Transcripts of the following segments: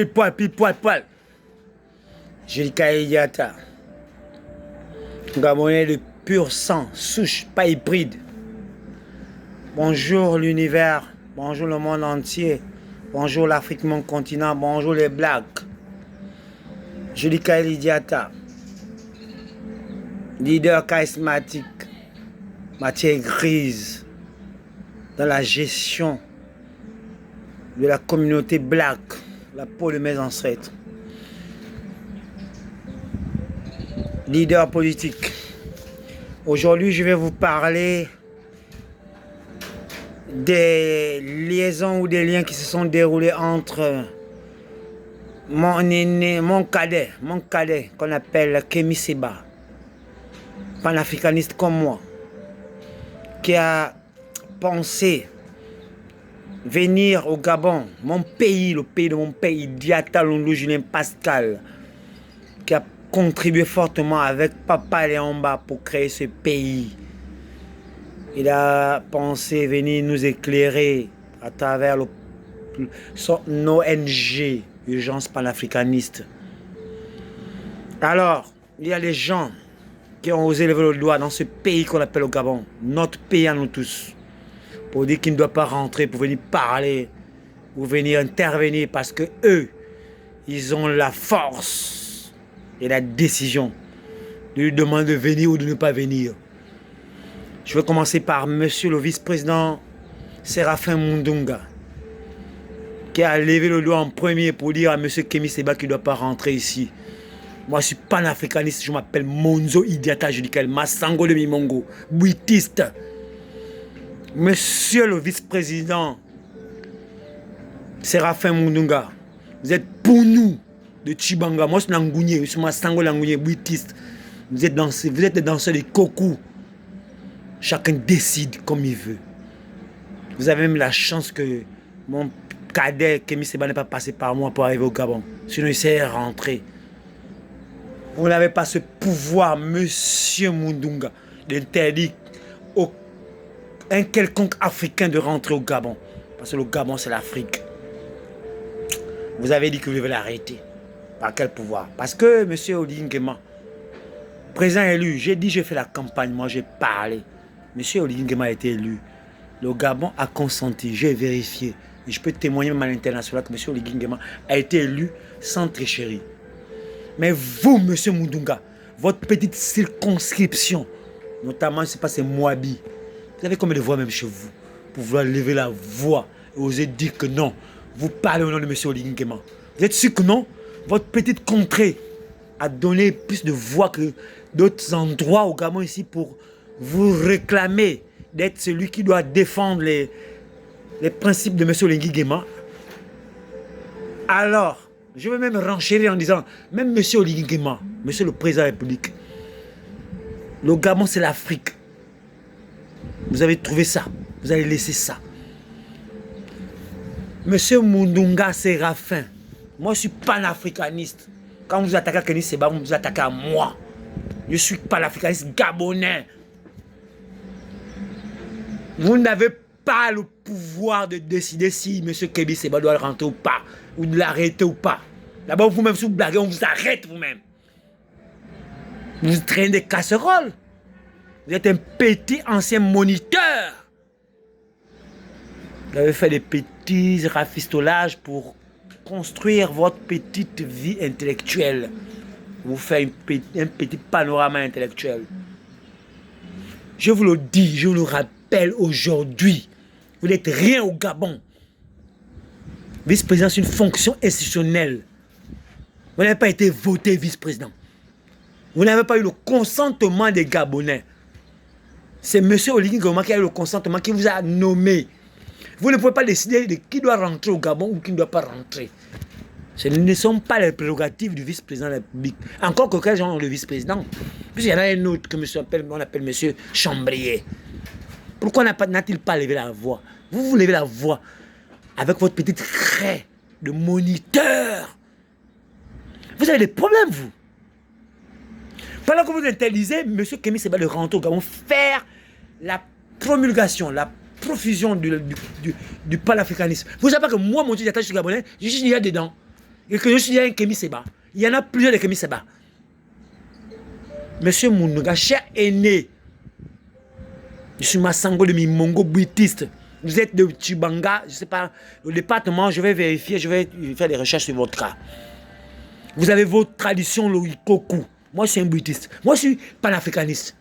Pile poil. Julika Idiata. Gabonais de pur sang, souche, pas hybride. Bonjour l'univers, bonjour le monde entier, bonjour l'Afrique, mon continent, bonjour les Blacks. Julika Idiata. Leader charismatique, matière grise dans la gestion de la communauté black, la peau de mes ancêtres. Leader politique. Aujourd'hui, je vais vous parler des liaisons ou des liens qui se sont déroulés entre mon aîné, mon cadet qu'on appelle Kémy Séba, panafricaniste comme moi, qui a pensé venir au Gabon, mon pays, le pays de mon pays, Idiata Lundu Julien Pascal, qui a contribué fortement avec Papa Léomba pour créer ce pays. Il a pensé venir nous éclairer à travers son ONG, Urgence panafricaniste. Alors, il y a des gens qui ont osé lever le doigt dans ce pays qu'on appelle le Gabon, notre pays à nous tous, pour dire qu'il ne doit pas rentrer, pour venir parler, pour venir intervenir, parce que eux, ils ont la force et la décision de lui demander de venir ou de ne pas venir. Je vais commencer par monsieur le vice-président Séraphin Mundunga, qui a levé le doigt en premier pour dire à monsieur Kémy Séba qu'il ne doit pas rentrer ici. Moi, je suis panafricaniste, je m'appelle Monzo Idiata Judikel, Massango de Mimongo, buitiste. Monsieur le vice-président Séraphin Mundunga, vous êtes pour nous de Tchibanga. Moi, je suis Nangounié, je suis Massango Nangounié, buitiste. Vous êtes des danseurs de Kokou. Chacun décide comme il veut. Vous avez même la chance que mon cadet Kémy Séba n'est pas passé par moi pour arriver au Gabon. Sinon, il serait rentré. Vous n'avez pas ce pouvoir, monsieur Mundunga, d'interdire un quelconque Africain de rentrer au Gabon. Parce que le Gabon, c'est l'Afrique. Vous avez dit que vous devez l'arrêter. Par quel pouvoir? Parce que monsieur Oligui Nguema, président élu, j'ai dit, j'ai fait la campagne, moi j'ai parlé. Monsieur Oligui Nguema a été élu. Le Gabon a consenti, j'ai vérifié. Et je peux témoigner même à l'international que monsieur Oligui Nguema a été élu sans tricherie. Mais vous, monsieur Mundunga, votre petite circonscription, notamment, je ne sais pas, c'est Moabi. Vous avez combien de voix même chez vous pour vouloir lever la voix et oser dire que non. Vous parlez au nom de monsieur Oligui Nguema. Vous êtes sûr que non? Votre petite contrée a donné plus de voix que d'autres endroits au Gabon ici pour vous réclamer d'être celui qui doit défendre les principes de monsieur Oligui Nguema. Alors, je vais même renchérir en disant, même monsieur Oligui Nguema, monsieur le président de la République, le Gabon c'est l'Afrique. Vous avez trouvé ça, vous avez laissé ça. Monsieur Mundunga Séraphin, moi je suis panafricaniste. Quand vous attaquez à Kémy Séba, vous vous attaquez à moi. Je suis panafricaniste gabonais. Vous n'avez pas le pouvoir de décider si monsieur Kémy Séba doit rentrer ou pas, ou de l'arrêter ou pas. D'abord, vous-même, si vous blaguez, on vous arrête vous-même. Vous traînez des casseroles. Vous êtes un petit ancien moniteur. Vous avez fait des petits rafistolages pour construire votre petite vie intellectuelle. Vous faites un petit panorama intellectuel. Je vous le dis, je vous le rappelle aujourd'hui. Vous n'êtes rien au Gabon. Vice-président, c'est une fonction institutionnelle. Vous n'avez pas été voté vice-président. Vous n'avez pas eu le consentement des Gabonais. C'est M. Oligui Nguema qui a eu le consentement, qui vous a nommé. Vous ne pouvez pas décider de qui doit rentrer au Gabon ou qui ne doit pas rentrer. Ce ne sont pas les prérogatives du vice-président de la République. Encore que quel genre de vice-président? Puisqu'il y en a un autre que on appelle M. Chambrier. Pourquoi n'a-t-il pas levé la voix? Vous levez la voix avec votre petite craie de moniteur. Vous avez des problèmes, vous. Pendant que vous interdisez M. Kémy Séba de rentrer au Gabon, faire la promulgation, la profusion du panafricanisme. Vous savez pas que moi, mon Dieu, j'attache sur le Gabonais, je suis déjà dedans. Et que je suis un Kémy Séba. Il y en a plusieurs de Kémy Séba. Monsieur Mounouga, cher aîné, je suis Massango de Mimongo, buitiste. Vous êtes de Tchibanga, je ne sais pas, le département, je vais vérifier, je vais faire des recherches sur votre cas. Vous avez votre tradition, le Ikoku. Moi, je suis un buitiste. Moi, je suis panafricaniste.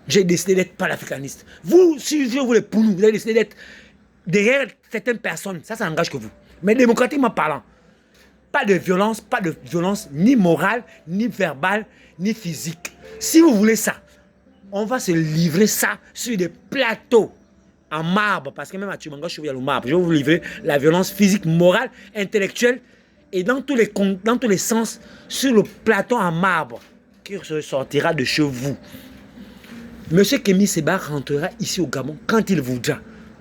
J'ai décidé d'être panafricaniste. Vous, si je voulais pour nous, vous avez décidé d'être derrière certaines personnes. Ça n'engage que vous. Mais démocratiquement parlant, pas de violence ni morale, ni verbale, ni physique. Si vous voulez ça, on va se livrer ça sur des plateaux en marbre. Parce que même à Tchibanga, je suis le marbre. Je vais vous livrer la violence physique, morale, intellectuelle et dans tous les sens sur le plateau en marbre qui sortira de chez vous. Monsieur Kémy Séba rentrera ici au Gabon quand il voudra,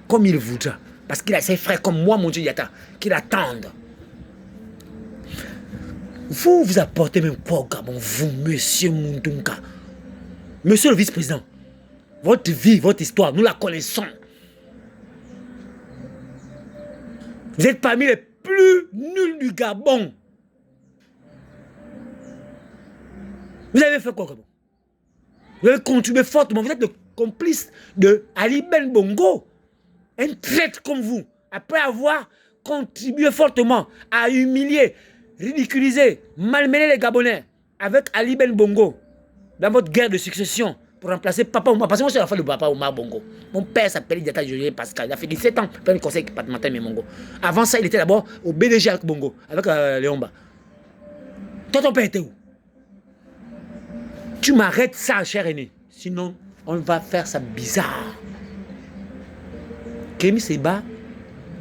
comme il voudra. Parce qu'il a ses frères comme moi, mon Dieu Yata, qui l'attendent. Vous apportez même quoi au Gabon, vous, monsieur Mundunga? Monsieur le vice-président, votre vie, votre histoire, nous la connaissons. Vous êtes parmi les plus nuls du Gabon. Vous avez fait quoi au Gabon? Vous avez contribué fortement. Vous êtes le complice de Ali Ben Bongo. Un traître comme vous. Après avoir contribué fortement à humilier, ridiculiser, malmener les Gabonais avec Ali Ben Bongo dans votre guerre de succession pour remplacer Papa Oumar. Parce que moi, je suis l'enfant de Papa Oumar Bongo. Mon père s'appelle Diata Julien Pascal. Il a fait 17 ans pour le conseil départemental Bongo. Avant ça, il était d'abord au BDG avec Bongo, avec Léomba. Toi, ton père était où? Tu m'arrêtes ça, cher aîné. Sinon, on va faire ça bizarre. Kémy Séba,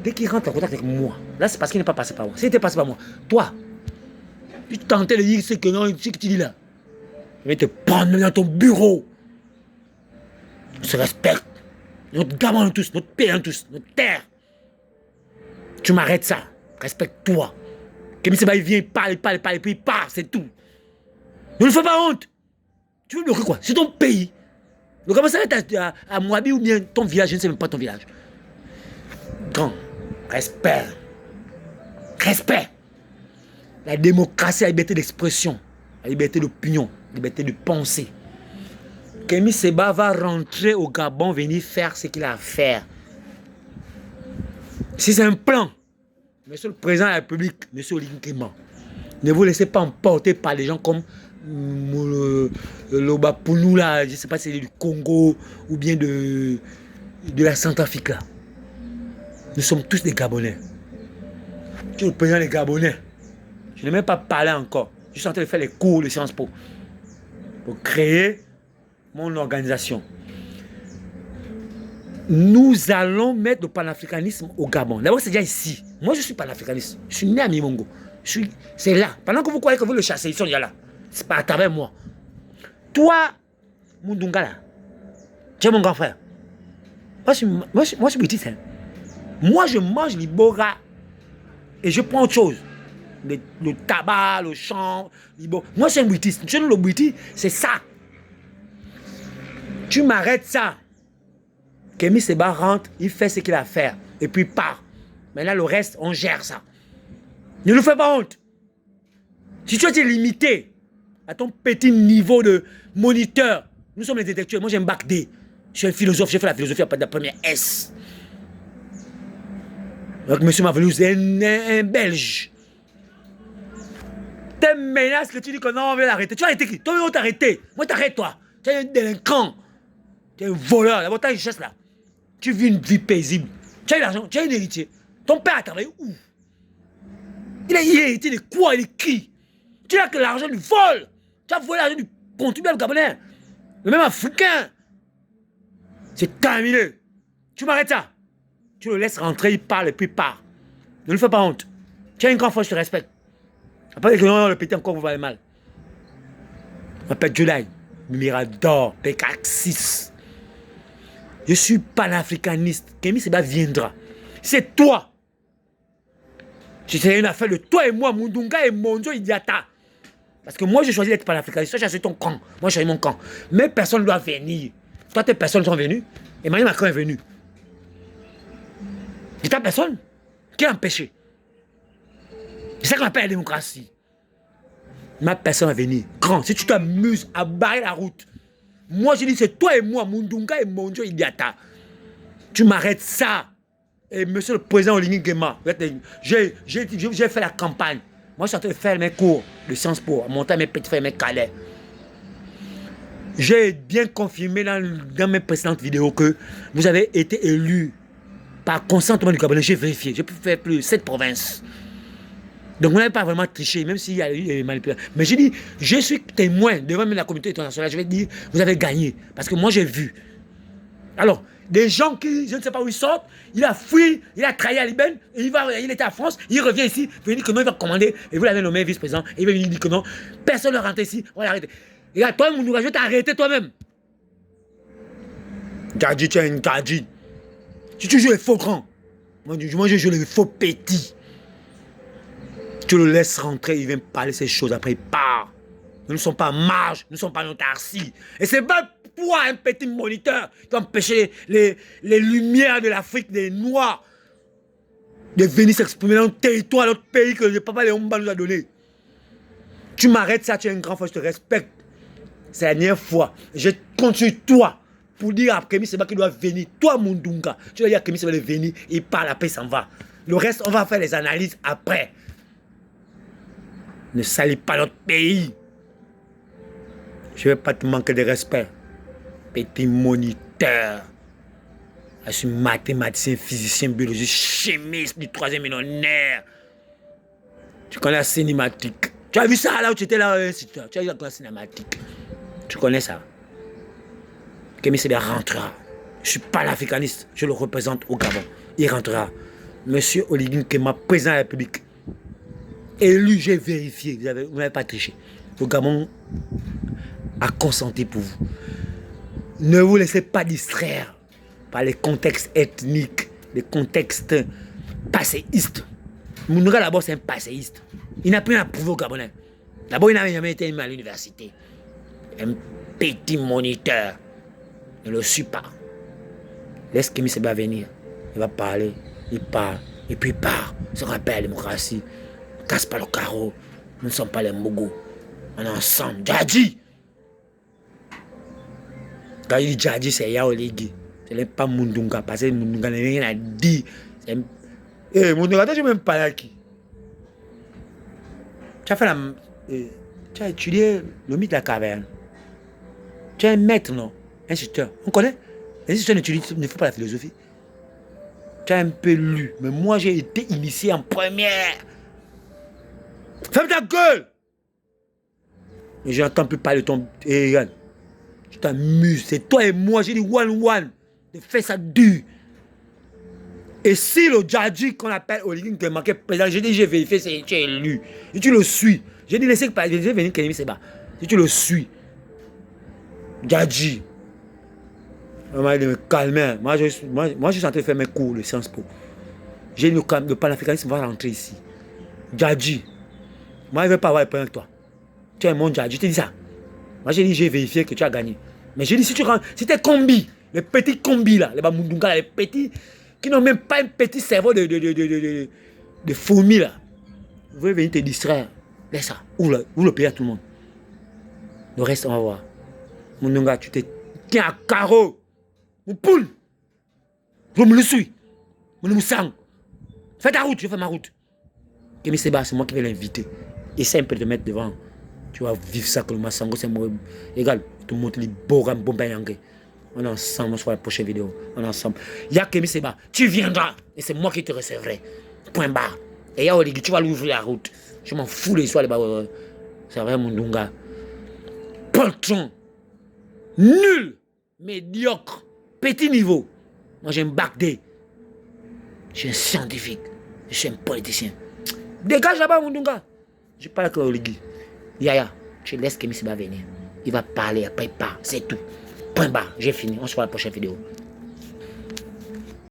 dès qu'il rentre en contact avec moi, là, c'est parce qu'il n'est pas passé par moi. S'il n'était passé par moi, toi, tu tentais de dire ce que non, ce que tu dis là. Je vais te prendre dans ton bureau. On se respecte. Notre gamin tous, notre père tous, notre terre. Tu m'arrêtes ça. Respecte-toi. Kémy Séba, il vient, il parle, puis il part, c'est tout. Ne le fais pas honte. Tu veux bloquer quoi? C'est ton pays. Donc comment ça va être à Moabi ou bien ton village? Je ne sais même pas ton village. Grand, respect. Respect. La démocratie, la liberté d'expression, la liberté d'opinion, la liberté de penser. Kémy Séba va rentrer au Gabon, venir faire ce qu'il a à faire. Si c'est un plan, monsieur le président de la République, monsieur Olinkéma, ne vous laissez pas emporter par des gens comme Lobapounou là, je ne sais pas si c'est du Congo ou bien de la Centrafrique là. Nous sommes tous des Gabonais. Tu es le président des Gabonais. Je n'ai même pas parlé encore. Je suis en train de faire les cours de Sciences Po pour créer mon organisation. Nous allons mettre le panafricanisme au Gabon. D'abord, c'est déjà ici. Moi, je suis panafricaniste. Je suis né à Mimongo. C'est là. Pendant que vous croyez que vous le chassez, ils sont déjà là. C'est pas à travers moi. Toi, Mundunga là, tu es mon grand frère. Moi, je suis petit. Hein. Moi, je mange l'ibora et je prends autre chose. Le tabac, le champ, l'ibora. Moi, je suis un buitiste. Tu sais, le buiti, c'est ça. Tu m'arrêtes ça. Kémy Séba rentre, il fait ce qu'il a à faire et puis il part. Maintenant, le reste, on gère ça. Ne nous fais pas honte. Si tu es limité à ton petit niveau de moniteur, nous sommes les intellectuels. Moi, j'ai un bac D. Je suis un philosophe, j'ai fait la philosophie à partir de la première S. Donc, monsieur Mavelou, c'est un Belge. T'es menace que tu dis que non, on va l'arrêter. Tu vas arrêter qui? Toi, on va t'arrêter. Moi, t'arrête, toi. Tu es un délinquant. Tu es un voleur. D'abord, tu as une chasse là. Tu vis une vie paisible. Tu as eu l'argent, tu as un héritier. Ton père a travaillé où? Il a hérité de quoi et de qui? Tu as que l'argent du vol. Tu as volé l'argent du contribuable gabonais. Le même africain. C'est terminé. Tu m'arrêtes ça. Tu le laisses rentrer, il parle et puis il part. Ne lui fais pas honte. Tu as une grande fois, je te respecte. Après que non, le petit encore vous va aller mal. Je m'appelle July, Mirador, PK6. Je suis panafricaniste. Kémy Séba viendra. C'est toi. C'est une affaire de toi et moi, Mundunga et Monzo Idiata. Parce que moi, j'ai choisi d'être panafricaniste. Toi, j'ai choisi ton camp. Moi, j'ai choisi mon camp. Mais personne ne doit venir. Toi, tes personnes sont venues. Emmanuel Macron est venu. Et ta personne, qui a empêché? C'est ça qu'on appelle la démocratie. Ma personne va venir. Grand, si tu t'amuses à barrer la route, moi je dis c'est toi et moi, Mundunga et Monjo Idiata. Tu m'arrêtes ça. Et monsieur le président Oligui Nguema, j'ai fait la campagne. Moi je suis en train de faire mes cours de Sciences Po, monter mes petits frères, mes calais. J'ai bien confirmé dans mes précédentes vidéos que vous avez été élu par consentement du Gabonais. J'ai vérifié. J'ai pu faire plus de 7 provinces. Donc, vous n'avez pas vraiment triché, même s'il y a eu des manipulations. Mais j'ai dit, je suis témoin devant même la communauté internationale. Je vais dire, vous avez gagné. Parce que moi, j'ai vu. Alors, des gens qui, je ne sais pas où ils sortent, il a fui, il a trahi à Liben, il était à France, il revient ici, il dit que non, il va commander, et vous l'avez nommé vice-président, et il va venir dire que non, personne ne rentre ici, on va l'arrêter. Et là, toi, mon je vais t'arrêter toi-même. Djadji, tu es une Djadji. Si tu joues les faux grands, moi je joue les faux petits. Tu le laisses rentrer, il vient parler ces choses, après il part. Nous ne sommes pas mages, nous ne sommes pas notarcies. Et c'est pas toi, un petit moniteur, qui va empêcher les lumières de l'Afrique des Noirs de venir s'exprimer dans notre territoire, notre pays que le papa Léon Mba nous a donné. Tu m'arrêtes ça, tu es un grand frère, je te respecte. C'est la dernière fois. Je compte sur toi pour dire à Kémy Séba qu'il doit venir. Toi, Mundunga, tu vas dire à Kémy Séba de venir, il parle, après il s'en va. Le reste, on va faire les analyses après. Ne salis pas notre pays. Je ne vais pas te manquer de respect. Petit moniteur. Je suis mathématicien, physicien, biologiste, chimiste du 3e millénaire. Tu connais la cinématique. Tu as vu ça là où tu étais là, tu as vu la cinématique. Tu connais ça. Kémy Séba rentrera. Je ne suis pas l'africaniste, je le représente au Gabon. Il rentrera. Monsieur Oligui Nguema, président de la République. Élu, j'ai vérifié, vous n'avez pas triché. Le Gabon a consenti pour vous. Ne vous laissez pas distraire par les contextes ethniques, les contextes passéistes. Mounouga d'abord c'est un passéiste. Il n'a plus rien à prouver au Gabonais. D'abord il n'avait jamais été à l'université. Un petit moniteur. Ne le suit pas. Laisse Kémy Séba venir. Il va parler, il parle, et puis il part. Se rappelle la démocratie. Casse pas le carreau. Nous ne sommes pas les Mogos. On est ensemble. Djadji. Quand il dit Djadji, c'est Yao Oligui. Ce n'est pas Mundunga. Parce que Mundunga n'a rien à dire. Eh, Mundunga, tu n'as même pas là qui. Tu as fait la. Tu as étudié le mythe de la caverne. Tu es un maître, non? Instituteur. On connaît? Les instituteurs ne font pas la philosophie. Tu as un peu lu. Mais moi, j'ai été initié en première. Ferme ta gueule! Et je n'entends plus parler de ton... Et regarde, tu t'amuses. C'est toi et moi, j'ai dit one. De faire ça dur. Et si le Djadji qu'on appelle Oligui Nguema, président, j'ai dit j'ai vérifié, c'est tu es élu. Et tu le suis. J'ai dit laissez venir Kémy Séba. Si tu le suis. Djadji. On m'a dit de me calmer. Moi, je suis en train de faire mes cours de Sciences Po. J'ai dit le panafricanisme va rentrer ici. Djadji. Moi, je ne veux pas avoir le problème avec toi. Tu es mon Djadji, je te dis ça. Moi, j'ai dit, j'ai vérifié que tu as gagné. Mais j'ai dit, si tu rentres, si tes combis, les petits combis là, les Bamundunga, les petits, qui n'ont même pas un petit cerveau de fourmi là, vous voulez venir te distraire. Laisse ça. Ouvre le pays à tout le monde. Le reste, on va voir. Mundunga, tu te tiens à carreau. Mon poule. Je me le suis. Mon sang. Fais ta route, je fais ma route. Kémy Séba, c'est moi qui vais l'inviter. Essaye un peu de te mettre devant. Tu vas vivre ça que le Massango, c'est moi. Égal, te montre les Boram Bombayangé. On est ensemble, on se voit la prochaine vidéo. On est ensemble. Y'a Kémy Séba, tu viendras. Et c'est moi qui te recevrai. Point barre. Et Y'a Oligui, tu vas lui ouvrir la route. Je m'en fous les soirs, c'est vrai, Mundunga. Poltron. Nul. Médiocre. Petit niveau. Moi, j'ai un bac D. Je suis un scientifique. Je suis un politicien. Dégage là-bas, Mundunga. Je parle avec Oligui. Yaya, tu laisses Kémy Séba venir. Il va parler, après il part. C'est tout. Point barre. J'ai fini. On se voit la prochaine vidéo.